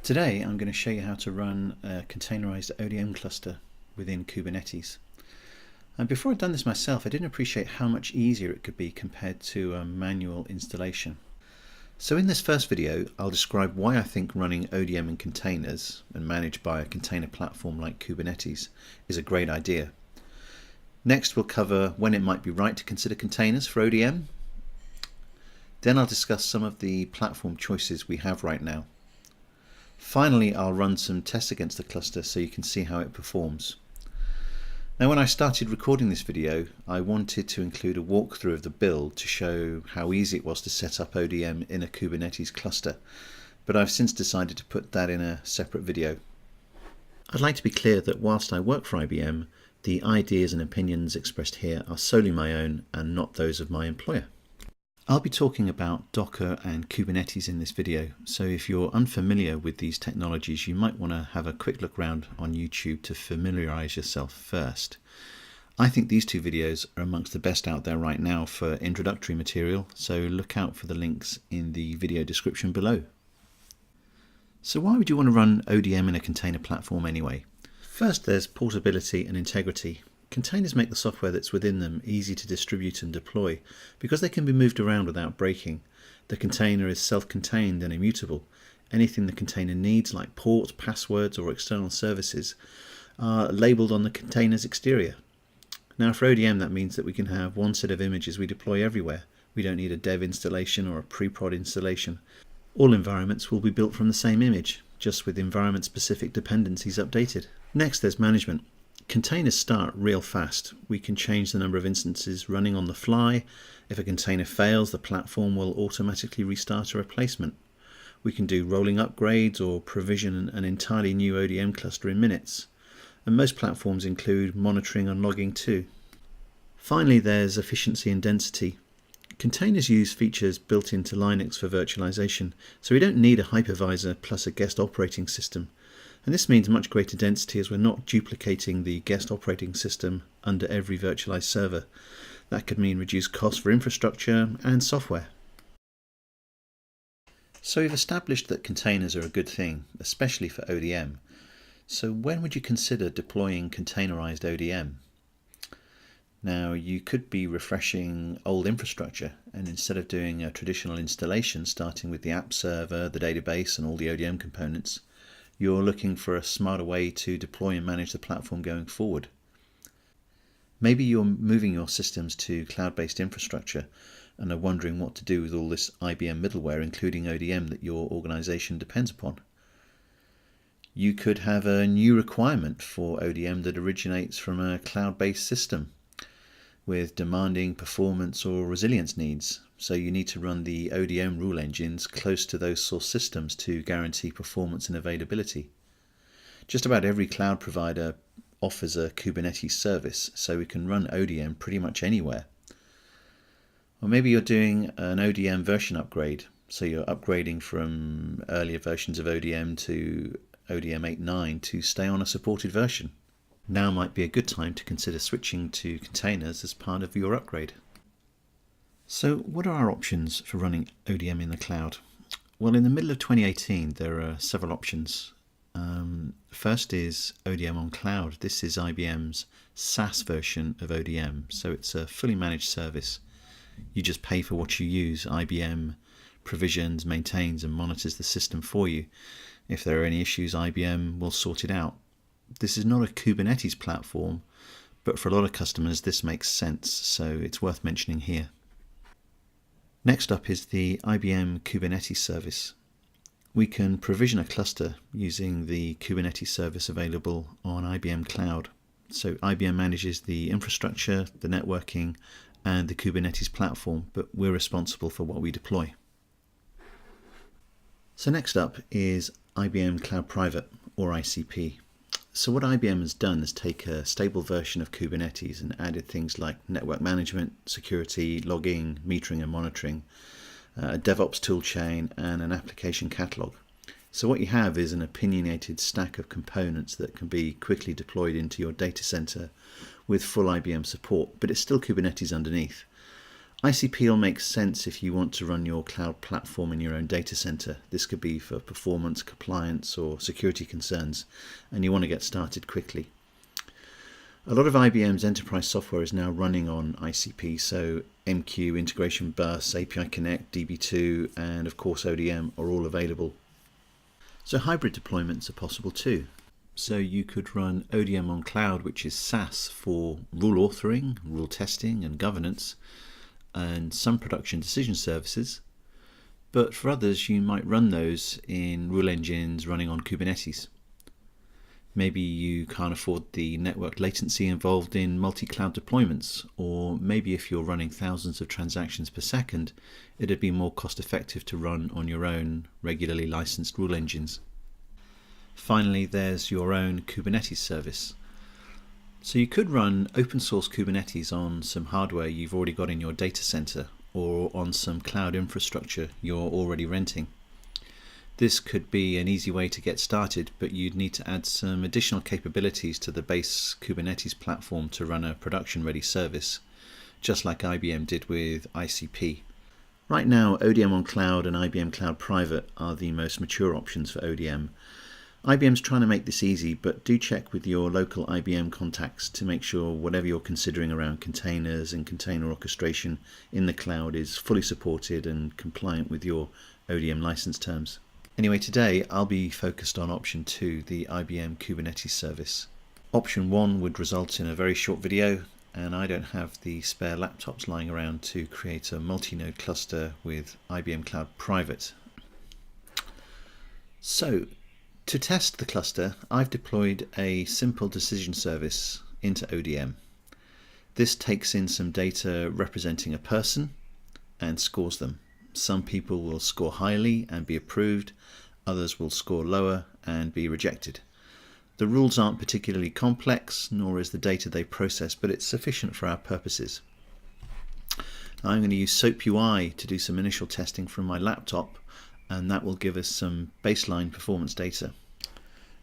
Today I'm going to show you how to run a containerized ODM cluster within Kubernetes. And before I'd done this myself, I didn't appreciate how much easier it could be compared to a manual installation. So in this first video, I'll describe why I think running ODM in containers and managed by a container platform like Kubernetes is a great idea. Next, we'll cover when it might be right to consider containers for ODM. Then I'll discuss some of the platform choices we have right now. Finally, I'll run some tests against the cluster so you can see how it performs. Now, when I started recording this video, I wanted to include a walkthrough of the build to show how easy it was to set up ODM in a Kubernetes cluster, but I've since decided to put that in a separate video. I'd like to be clear that whilst I work for IBM, the ideas and opinions expressed here are solely my own and not those of my employer. I'll be talking about Docker and Kubernetes in this video, so if you're unfamiliar with these technologies, you might want to have a quick look around on YouTube to familiarize yourself first. I think these two videos are amongst the best out there right now for introductory material, so look out for the links in the video description below. So why would you want to run ODM in a container platform anyway? First, there's portability and integrity. Containers make the software that's within them easy to distribute and deploy because they can be moved around without breaking. The container is self-contained and immutable. Anything the container needs, like ports, passwords, or external services, are labeled on the container's exterior. Now, for ODM, that means that we can have one set of images we deploy everywhere. We don't need a dev installation or a pre-prod installation. All environments will be built from the same image, just with environment-specific dependencies updated. Next, there's management. Containers start real fast. We can change the number of instances running on the fly. If a container fails, the platform will automatically restart a replacement. We can do rolling upgrades or provision an entirely new ODM cluster in minutes. And most platforms include monitoring and logging too. Finally, there's efficiency and density. Containers use features built into Linux for virtualization, so we don't need a hypervisor plus a guest operating system. And this means much greater density as we're not duplicating the guest operating system under every virtualized server. That could mean reduced costs for infrastructure and software. So we've established that containers are a good thing, especially for ODM. So when would you consider deploying containerized ODM? Now, you could be refreshing old infrastructure, and instead of doing a traditional installation starting with the app server, the database, and all the ODM components, you're looking for a smarter way to deploy and manage the platform going forward. Maybe you're moving your systems to cloud-based infrastructure and are wondering what to do with all this IBM middleware, including ODM, that your organization depends upon. You could have a new requirement for ODM that originates from a cloud-based system with demanding performance or resilience needs. So you need to run the ODM rule engines close to those source systems to guarantee performance and availability. Just about every cloud provider offers a Kubernetes service, so we can run ODM pretty much anywhere. Or maybe you're doing an ODM version upgrade, so you're upgrading from earlier versions of ODM to ODM 8.9 to stay on a supported version. Now might be a good time to consider switching to containers as part of your upgrade. So what are our options for running ODM in the cloud? Well, in the middle of 2018, there are several options. First is ODM on cloud. This is IBM's SaaS version of ODM, so it's a fully managed service. You just pay for what you use. IBM provisions, maintains, and monitors the system for you. If there are any issues, IBM will sort it out. This is not a Kubernetes platform, but for a lot of customers this makes sense, so it's worth mentioning here. Next up is the IBM Kubernetes service. We can provision a cluster using the Kubernetes service available on IBM Cloud. So IBM manages the infrastructure, the networking, and the Kubernetes platform, but we're responsible for what we deploy. So next up is IBM Cloud Private, or ICP. So what IBM has done is take a stable version of Kubernetes and added things like network management, security, logging, metering and monitoring, a DevOps toolchain, and an application catalog. So what you have is an opinionated stack of components that can be quickly deployed into your data center with full IBM support, but it's still Kubernetes underneath. ICP will make sense if you want to run your cloud platform in your own data center. This could be for performance, compliance, or security concerns, and you want to get started quickly. A lot of IBM's enterprise software is now running on ICP, so MQ, Integration Bus, API Connect, DB2, and of course ODM are all available. So hybrid deployments are possible too. So you could run ODM on cloud, which is SaaS, for rule authoring, rule testing and governance, and some production decision services. But for others, you might run those in rule engines running on Kubernetes. Maybe you can't afford the network latency involved in multi-cloud deployments, or maybe if you're running thousands of transactions per second, it'd be more cost effective to run on your own regularly licensed rule engines. Finally, there's your own Kubernetes service. So you could run open source Kubernetes on some hardware you've already got in your data center, or on some cloud infrastructure you're already renting. This could be an easy way to get started, but you'd need to add some additional capabilities to the base Kubernetes platform to run a production-ready service, just like IBM did with ICP. Right now, ODM on Cloud and IBM Cloud Private are the most mature options for ODM. IBM's trying to make this easy, but do check with your local IBM contacts to make sure whatever you're considering around containers and container orchestration in the cloud is fully supported and compliant with your ODM license terms. Anyway, today I'll be focused on option 2, the IBM Kubernetes service. Option 1 would result in a very short video, and I don't have the spare laptops lying around to create a multi-node cluster with IBM Cloud Private. So, to test the cluster, I've deployed a simple decision service into ODM. This takes in some data representing a person and scores them. Some people will score highly and be approved, others will score lower and be rejected. The rules aren't particularly complex, nor is the data they process, but it's sufficient for our purposes. I'm going to use SoapUI to do some initial testing from my laptop, and that will give us some baseline performance data.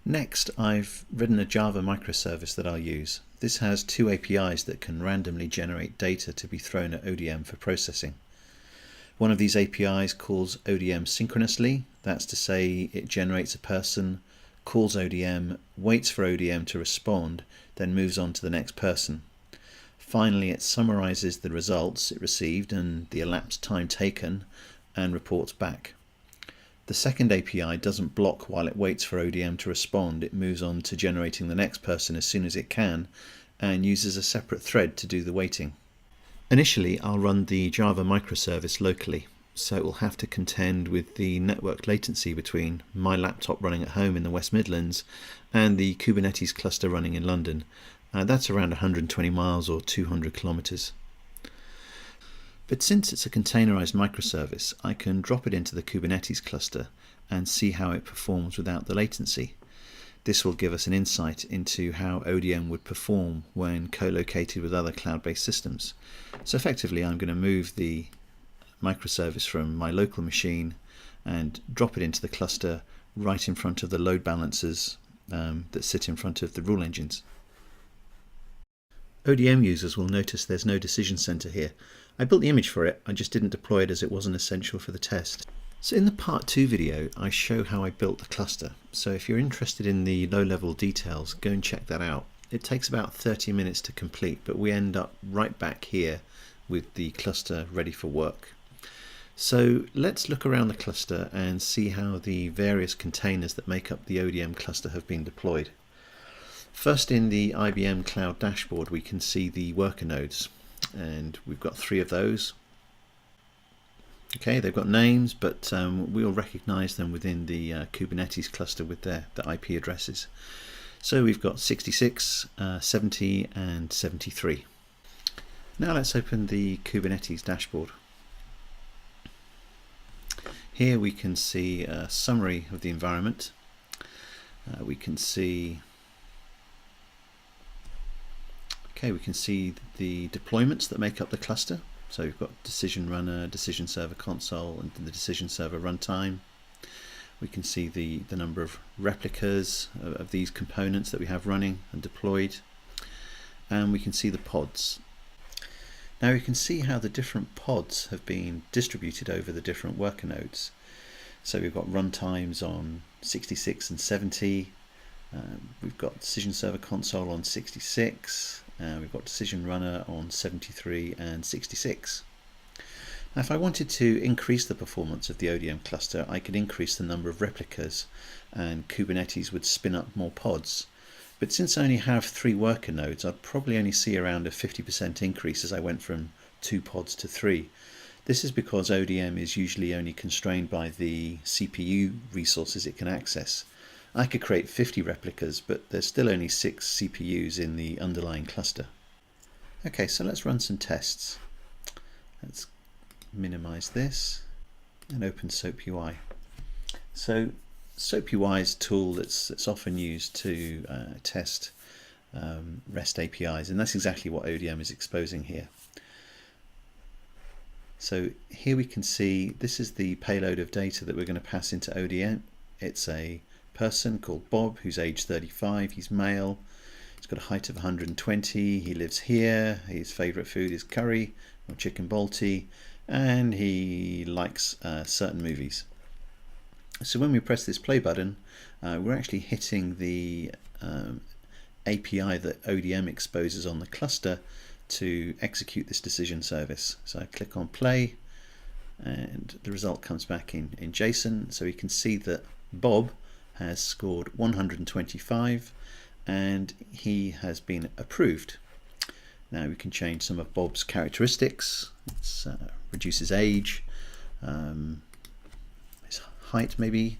Next, I've written a Java microservice that I'll use. This has 2 APIs that can randomly generate data to be thrown at ODM for processing. One of these APIs calls ODM synchronously. That's to say it generates a person, calls ODM, waits for ODM to respond, then moves on to the next person. Finally, it summarizes the results it received and the elapsed time taken and reports back. The second API doesn't block while it waits for ODM to respond. It moves on to generating the next person as soon as it can and uses a separate thread to do the waiting. Initially, I'll run the Java microservice locally, so it will have to contend with the network latency between my laptop running at home in the West Midlands and the Kubernetes cluster running in London. That's around 120 miles or 200 kilometers. But since it's a containerized microservice, I can drop it into the Kubernetes cluster and see how it performs without the latency. This will give us an insight into how ODM would perform when co-located with other cloud-based systems. So effectively, I'm going to move the microservice from my local machine and drop it into the cluster right in front of the load balancers that sit in front of the rule engines. ODM users will notice there's no decision center here. I built the image for it, I just didn't deploy it as it wasn't essential for the test. So in the part 2 video, I show how I built the cluster. So if you're interested in the low-level details, go and check that out. It takes about 30 minutes to complete, but we end up right back here with the cluster ready for work. So let's look around the cluster and see how the various containers that make up the ODM cluster have been deployed. First, in the IBM Cloud dashboard, we can see the worker nodes, and we've got 3 of those. Okay, they've got names, but we'll recognize them within the Kubernetes cluster with the IP addresses. So we've got 66, 70 and 73. Now let's open the Kubernetes dashboard. Here we can see a summary of the environment. We can see the deployments that make up the cluster. So we've got decision runner, decision server console, and the decision server runtime. We can see the number of replicas of these components that we have running and deployed. And we can see the pods. Now we can see how the different pods have been distributed over the different worker nodes. So we've got runtimes on 66 and 70, we've got Decision Server Console on 66, we've got Decision Runner on 73 and 66. Now if I wanted to increase the performance of the ODM cluster, I could increase the number of replicas and Kubernetes would spin up more pods. But since I only have 3 worker nodes, I'd probably only see around a 50% increase as I went from 2 pods to 3. This is because ODM is usually only constrained by the CPU resources it can access. I could create 50 replicas, but there's still only 6 CPUs in the underlying cluster. Okay, so let's run some tests. Let's minimize this and open SoapUI. So SoapUI is a tool that's often used to test REST APIs, and that's exactly what ODM is exposing here. So here we can see this is the payload of data that we're going to pass into ODM. It's a person called Bob who's age 35, he's male, he's got a height of 120, he lives here, his favourite food is curry or chicken balti, and he likes certain movies. So when we press this play button, we're actually hitting the API that ODM exposes on the cluster to execute this decision service. So I click on play and the result comes back in JSON. So we can see that Bob has scored 125 and he has been approved. Now we can change some of Bob's characteristics. It reduces age, his height maybe.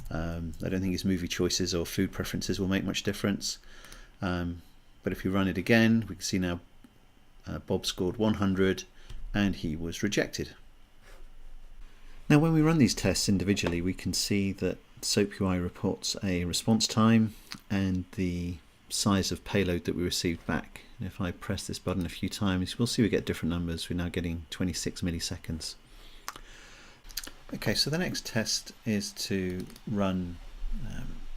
I don't think his movie choices or food preferences will make much difference. But if we run it again, we can see now Bob scored 100 and he was rejected. Now when we run these tests individually, we can see that SoapUI reports a response time and the size of payload that we received back. And if I press this button a few times, we'll see we get different numbers. We're now getting 26 milliseconds. Okay, so the next test is to run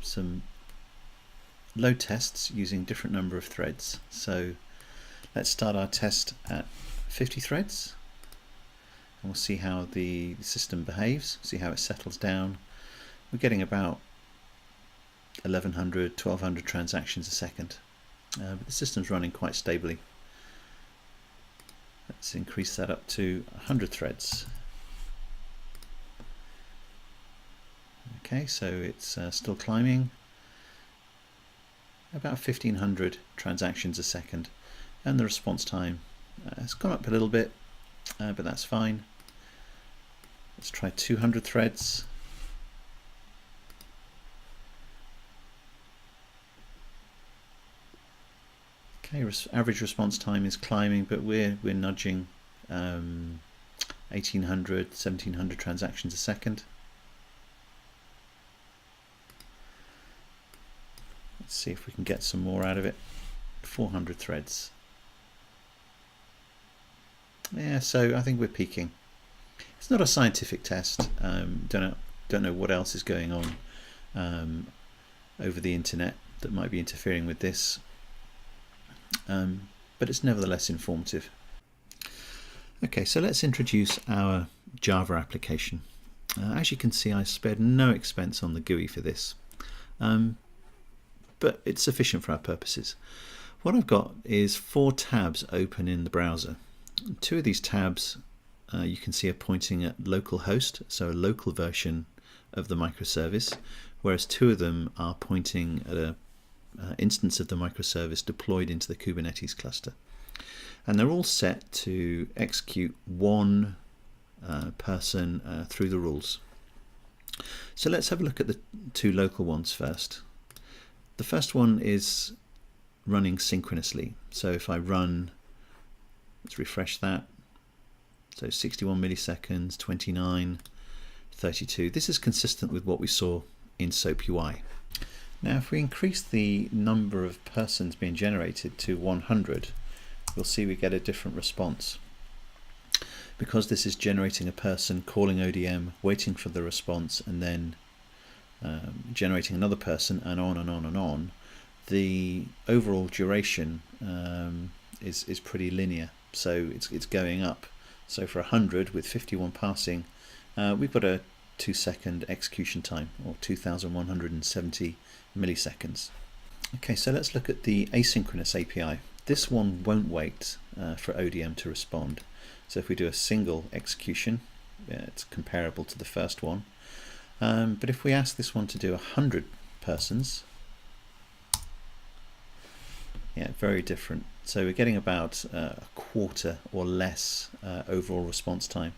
some load tests using different number of threads. So let's start our test at 50 threads and we'll see how the system behaves, see how it settles down. We're getting about 1100, 1200 transactions a second, but the system's running quite stably. Let's increase that up to 100 threads. Okay, so it's still climbing, about 1500 transactions a second, and the response time has gone up a little bit, but that's fine. Let's try 200 threads. Okay, average response time is climbing, but we're nudging 1800, 1700 transactions a second. Let's see if we can get some more out of it. 400 threads. Yeah, so I think we're peaking. It's not a scientific test. Don't know what else is going on over the internet that might be interfering with this, but it's nevertheless informative. Okay, so let's introduce our Java application. As you can see, I spared no expense on the GUI for this. But it's sufficient for our purposes. What I've got is 4 tabs open in the browser. 2 of these tabs you can see are pointing at localhost, so a local version of the microservice, whereas 2 of them are pointing at an instance of the microservice deployed into the Kubernetes cluster. And they're all set to execute one person through the rules. So let's have a look at the 2 local ones first. The first one is running synchronously. So if I run, let's refresh that. So 61 milliseconds, 29, 32. This is consistent with what we saw in SoapUI. Now if we increase the number of persons being generated to 100, we'll see we get a different response. Because this is generating a person, calling ODM, waiting for the response, and then generating another person, and on and on and on, the overall duration is pretty linear. so it's going up. So for 100 with 51 passing, we've got a 2-second execution time, or 2170 milliseconds. Okay, so let's look at the asynchronous API. This one won't wait for ODM to respond. So if we do a single execution, it's comparable to the first one. But if we ask this one to do 100 persons, yeah, very different. So we're getting about a quarter or less overall response time.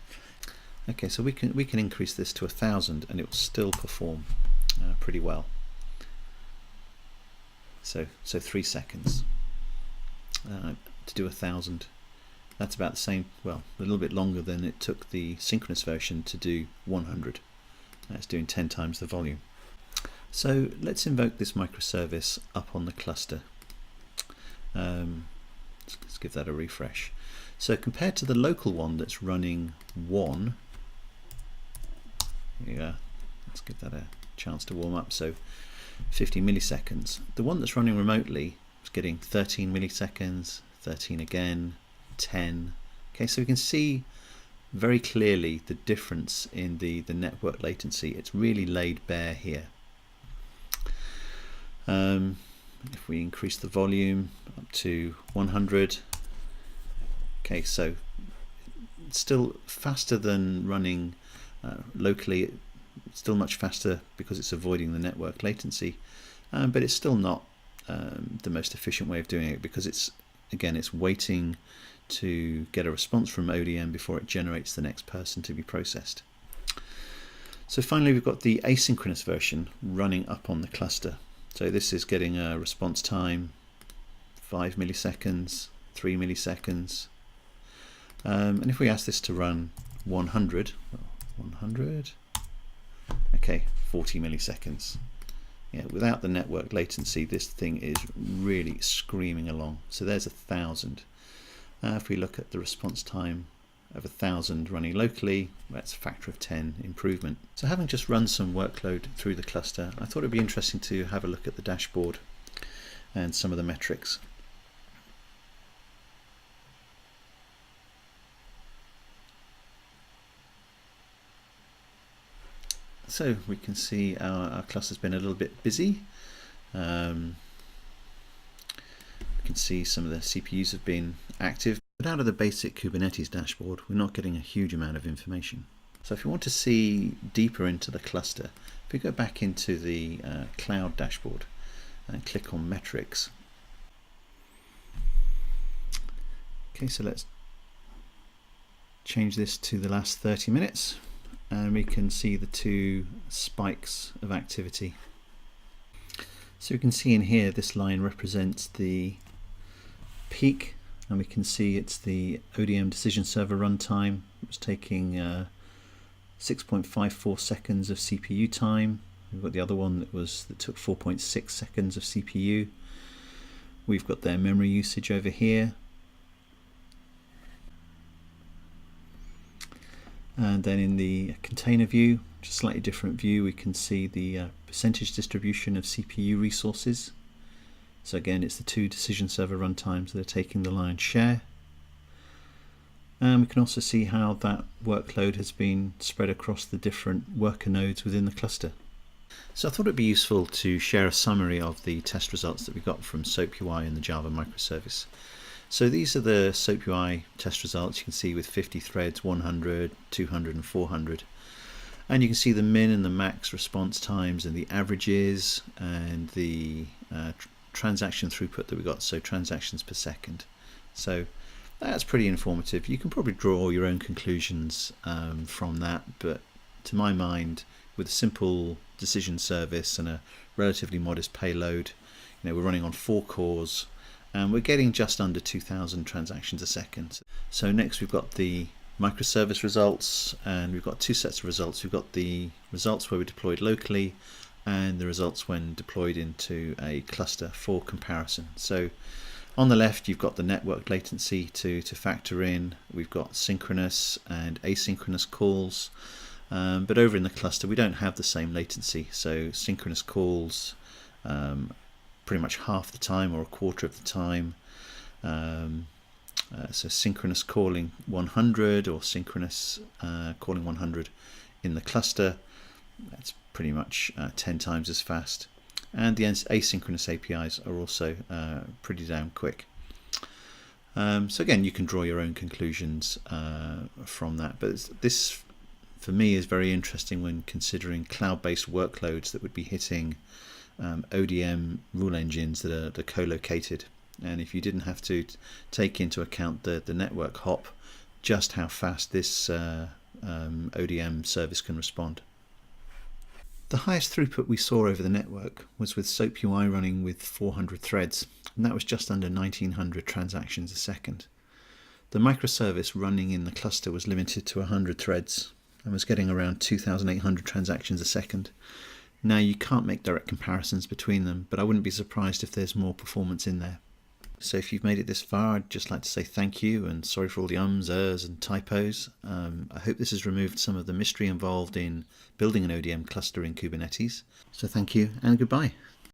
Okay, so we can increase this to 1,000 and it will still perform pretty well. So 3 seconds to do 1,000. That's about the same, well, a little bit longer than it took the synchronous version to do 100. That's doing 10 times the volume. So let's invoke this microservice up on the cluster. Let's give that a refresh. So compared to the local one that's running 1, yeah, let's give that a chance to warm up. So 50 milliseconds. The one that's running remotely is getting 13 milliseconds, 13 again, 10. Okay, so we can see very clearly the difference in the network latency. It's really laid bare here. If we increase the volume up to 100, okay, so it's still faster than running locally. It's still much faster because it's avoiding the network latency, but it's still not the most efficient way of doing it, because it's waiting to get a response from ODM before it generates the next person to be processed. So finally, we've got the asynchronous version running up on the cluster. So this is getting a response time 5 milliseconds, 3 milliseconds, and if we ask this to run 100, okay, 40 milliseconds. Yeah, without the network latency, this thing is really screaming along. So there's 1,000. If we look at the response time of 1,000 running locally, that's a factor of 10 improvement. So having just run some workload through the cluster, I thought it'd be interesting to have a look at the dashboard and some of the metrics. So we can see our cluster's been a little bit busy. We can see some of the CPUs have been active, but out of the basic Kubernetes dashboard, we're not getting a huge amount of information. So if you want to see deeper into the cluster, if we go back into the cloud dashboard and click on metrics. Okay, so let's change this to the last 30 minutes. And we can see the 2 spikes of activity. So you can see in here, this line represents the peak, and we can see it's the ODM decision server runtime. It was taking 6.54 seconds of CPU time. We've got the other one that took 4.6 seconds of CPU. We've got their memory usage over here. And then in the container view, which is a slightly different view, we can see the percentage distribution of CPU resources. So again, it's the 2 decision server runtimes that are taking the lion's share. And we can also see how that workload has been spread across the different worker nodes within the cluster. So I thought it'd be useful to share a summary of the test results that we got from SoapUI and the Java microservice. So these are the SoapUI test results. You can see with 50 threads, 100, 200 and 400. And you can see the min and the max response times and the averages and the transaction throughput that we got, so transactions per second. So that's pretty informative. You can probably draw your own conclusions from that, but to my mind, with a simple decision service and a relatively modest payload, we're running on 4 cores, and we're getting just under 2,000 transactions a second. So next we've got the microservice results, and we've got 2 sets of results. We've got the results where we deployed locally and the results when deployed into a cluster for comparison. So on the left you've got the network latency to factor in. We've got synchronous and asynchronous calls, but over in the cluster we don't have the same latency. So synchronous calls pretty much half the time or a quarter of the time. So synchronous calling 100 or synchronous calling 100 in the cluster, that's pretty much 10 times as fast. And the asynchronous APIs are also pretty damn quick. So again, you can draw your own conclusions from that. But this, for me, is very interesting when considering cloud-based workloads that would be hitting ODM rule engines that are co-located. And if you didn't have to take into account the network hop, just how fast this ODM service can respond. The highest throughput we saw over the network was with SOAP UI running with 400 threads, and that was just under 1900 transactions a second. The microservice running in the cluster was limited to 100 threads and was getting around 2800 transactions a second. Now, you can't make direct comparisons between them, but I wouldn't be surprised if there's more performance in there. So if you've made it this far, I'd just like to say thank you and sorry for all the ums, ers and typos. I hope this has removed some of the mystery involved in building an ODM cluster in Kubernetes. So thank you and goodbye.